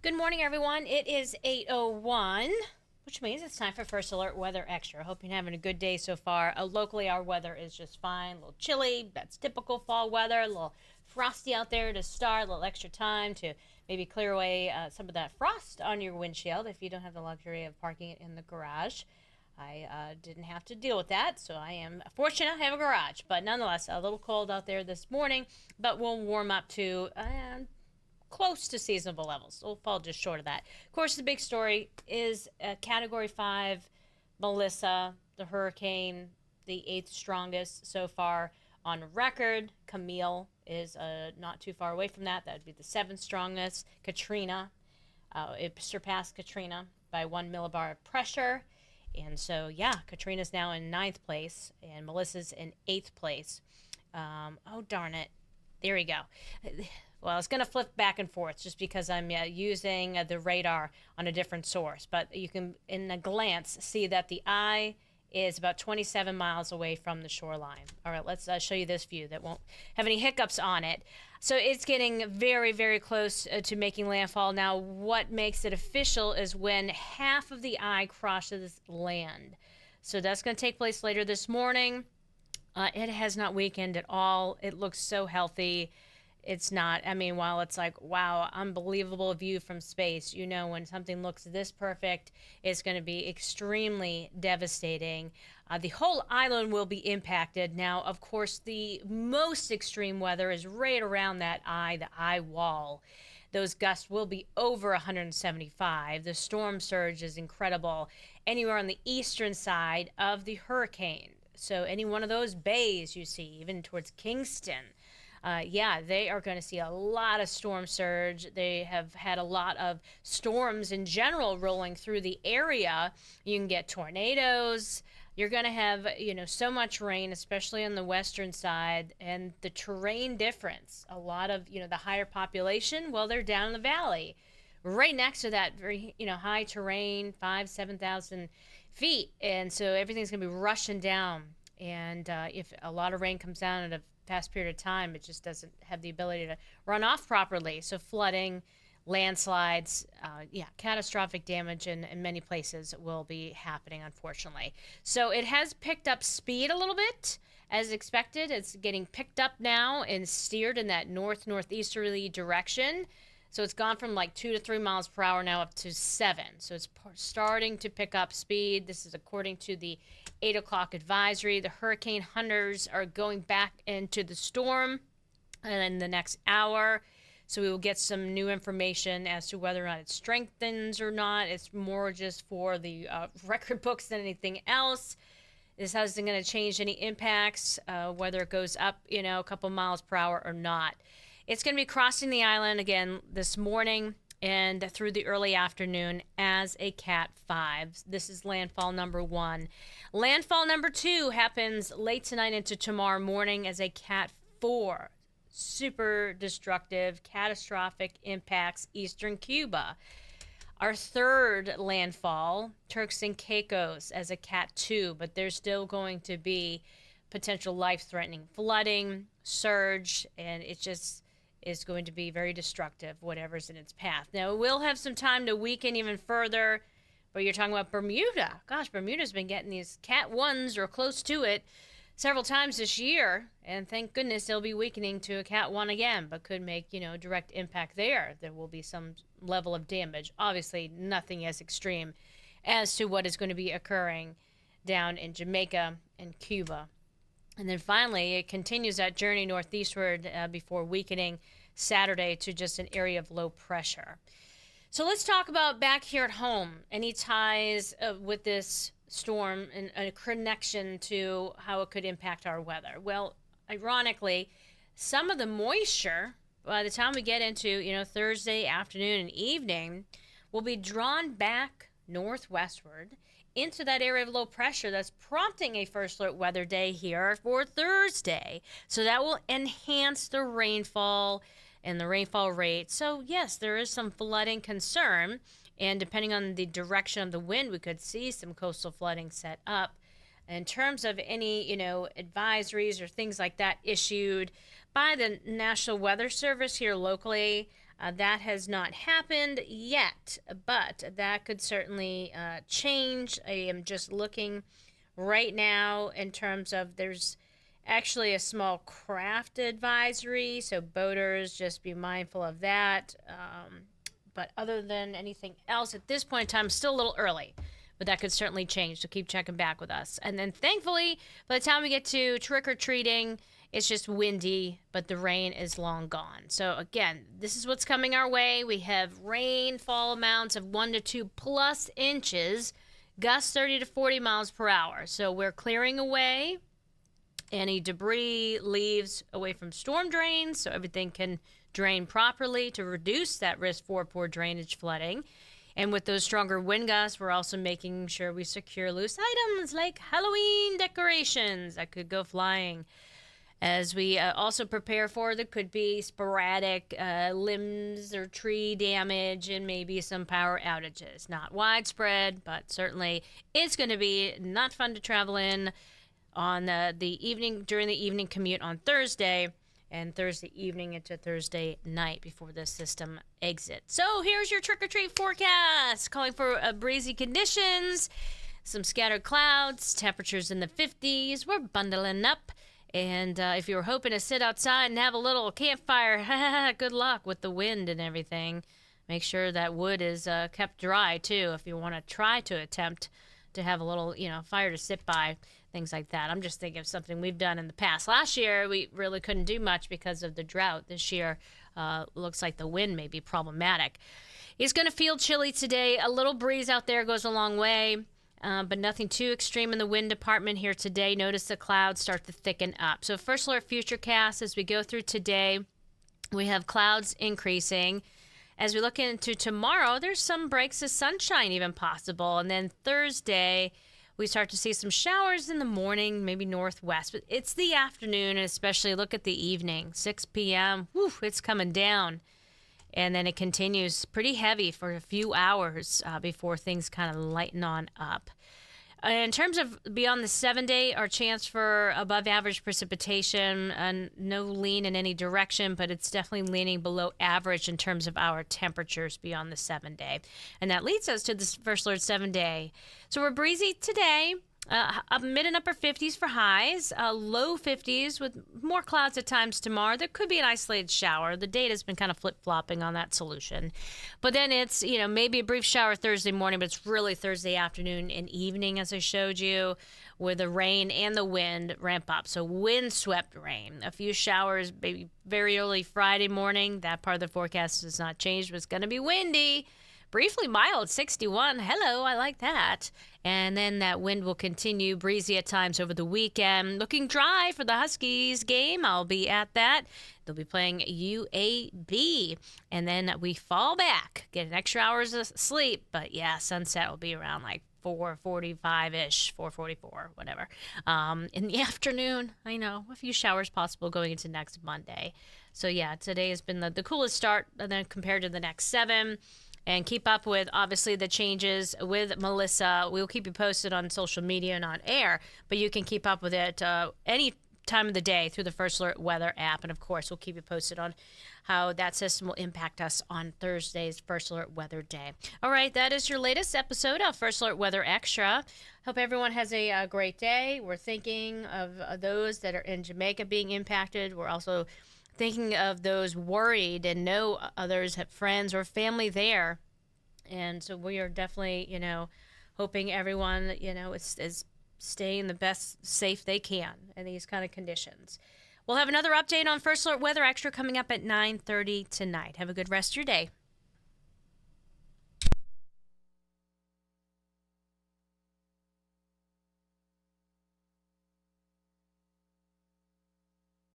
Good morning, everyone. It is 8:01, which means it's time for First Alert Weather Extra. Hope you're having a good day so far. Locally, our weather is just fine. A little chilly. That's typical fall weather. A little frosty out there to start. A little extra time to maybe clear away some of that frost on your windshield if you don't have the luxury of parking it in the garage. I didn't have to deal with that, so I am fortunate I have a garage. But nonetheless, a little cold out there this morning, but we'll warm up to close to seasonable levels. We'll fall just short of that. Of course, the big story is Category 5, Melissa, the hurricane, the eighth strongest so far on record. Camille is not too far away from that. That would be the seventh strongest. Katrina, it surpassed Katrina by 1 millibar of pressure. And so, yeah, Katrina's now in ninth place, and Melissa's in eighth place. Oh, darn it. There we go. Well, it's going to flip back and forth just because I'm using the radar on a different source. But you can, in a glance, see that the eye is about 27 miles away from the shoreline. All right, let's show you this view that won't have any hiccups on it. So it's getting very, very close to making landfall. Now, what makes it official is when half of the eye crosses land. So that's going to take place later this morning. It has not weakened at all. It looks so healthy. It's not, I mean, while it's like, wow, unbelievable view from space, you know, when something looks this perfect, it's going to be extremely devastating. The whole island will be impacted. Now, of course, the most extreme weather is right around that eye, the eye wall. Those gusts will be over 175. The storm surge is incredible anywhere on the eastern side of the hurricane. So any one of those bays you see, even towards Kingston, they are going to see a lot of storm surge. They have had a lot of storms in general rolling through the area. You can get tornadoes. You're going to have, so much rain, especially on the western side, and the terrain difference. A lot of, the higher population, well, they're down in the valley. Right next to that very, high terrain, 7,000 feet. And so everything's going to be rushing down. And if a lot of rain comes down at a fast period of time, it just doesn't have the ability to run off properly. So flooding, landslides, catastrophic damage in many places will be happening, unfortunately. So it has picked up speed a little bit, as expected. It's getting picked up now and steered in that northeasterly direction. So it's gone from like 2 to 3 miles per hour now up to 7. So it's starting to pick up speed. This is according to the 8 o'clock advisory. The hurricane hunters are going back into the storm in the next hour. So we will get some new information as to whether or not it strengthens or not. It's more just for the record books than anything else. This hasn't going to change any impacts, whether it goes up, a couple miles per hour or not. It's going to be crossing the island again this morning and through the early afternoon as a Cat 5. This is landfall number 1. Landfall number 2 happens late tonight into tomorrow morning as a Cat 4. Super destructive, catastrophic impacts eastern Cuba. Our third landfall, Turks and Caicos, as a Cat 2, but there's still going to be potential life-threatening flooding, surge, and it just is going to be very destructive, whatever's in its path. Now, it will have some time to weaken even further, but you're talking about Bermuda. Gosh, Bermuda's been getting these Cat 1s or close to it several times this year, and thank goodness they'll be weakening to a Cat 1 again, but could make, direct impact there. There will be some level of damage. Obviously, nothing as extreme as to what is going to be occurring down in Jamaica and Cuba. And then finally, it continues that journey northeastward before weakening Saturday to just an area of low pressure. So let's talk about back here at home, any ties with this storm and a connection to how it could impact our weather. Well, ironically, some of the moisture, by the time we get into, Thursday afternoon and evening, will be drawn back northwestward into that area of low pressure that's prompting a first alert weather day here for Thursday. So that will enhance the rainfall and the rainfall rate. So yes, there is some flooding concern, and depending on the direction of the wind, we could see some coastal flooding set up. In terms of any, advisories or things like that issued by the National Weather Service here locally, That has not happened yet, but that could certainly change. I am just looking right now in terms of there's actually a small craft advisory, so boaters, just be mindful of that. But other than anything else at this point in time, still a little early. But that could certainly change, so keep checking back with us. And then thankfully, by the time we get to trick-or-treating, it's just windy, but the rain is long gone. So again, this is what's coming our way. We have rainfall amounts of 1 to 2 plus inches, gusts 30 to 40 miles per hour. So we're clearing away any debris, leaves away from storm drains so everything can drain properly to reduce that risk for poor drainage flooding. And with those stronger wind gusts, we're also making sure we secure loose items like Halloween decorations that could go flying. As we also prepare for, there could be sporadic limbs or tree damage and maybe some power outages. Not widespread, but certainly it's going to be not fun to travel in on the evening, during the evening commute on Thursday, and Thursday evening into Thursday night before the system exits. So here's your trick-or-treat forecast, calling for breezy conditions, some scattered clouds, temperatures in the 50s. We're bundling up. And if you were hoping to sit outside and have a little campfire, good luck with the wind and everything. Make sure that wood is kept dry, too, if you want to try to attempt to have a little, fire to sit by, things like that. I'm just thinking of something we've done in the past. Last year, we really couldn't do much because of the drought. This year, looks like the wind may be problematic. It's going to feel chilly today. A little breeze out there goes a long way. But nothing too extreme in the wind department here today. Notice the clouds start to thicken up. So first alert futurecast as we go through today, we have clouds increasing. As we look into tomorrow, there's some breaks of sunshine even possible. And then Thursday, we start to see some showers in the morning, maybe northwest. But it's the afternoon, and especially look at the evening, 6 p.m. Whew, it's coming down. And then it continues pretty heavy for a few hours before things kind of lighten on up. In terms of beyond the 7-day, our chance for above average precipitation, and no lean in any direction, but it's definitely leaning below average in terms of our temperatures beyond the 7-day. And that leads us to this first alert 7-day. So we're breezy today. Up mid and upper 50s for highs, low 50s with more clouds at times tomorrow. There could be an isolated shower. The data's been kind of flip-flopping on that solution. But then it's, maybe a brief shower Thursday morning, but it's really Thursday afternoon and evening, as I showed you, where the rain and the wind ramp up. So wind-swept rain. A few showers maybe very early Friday morning. That part of the forecast has not changed, but it's going to be windy. Briefly mild, 61. Hello, I like that. And then that wind will continue breezy at times over the weekend. Looking dry for the Huskies game. I'll be at that. They'll be playing UAB. And then we fall back, get an extra hours of sleep. But yeah, sunset will be around like 4:45-ish, 4:44, whatever. In the afternoon, I know, a few showers possible going into next Monday. So yeah, today has been the coolest start then compared to the next 7. And keep up with, obviously, the changes with Melissa. We'll keep you posted on social media and on air, but you can keep up with it any time of the day through the First Alert Weather app. And, of course, we'll keep you posted on how that system will impact us on Thursday's First Alert Weather Day. All right, that is your latest episode of First Alert Weather Extra. Hope everyone has a great day. We're thinking of those that are in Jamaica being impacted. We're also thinking of those worried and know others have friends or family there. And so we are definitely, hoping everyone, is staying the best safe they can in these kind of conditions. We'll have another update on First Alert Weather Extra coming up at 9:30 tonight. Have a good rest of your day.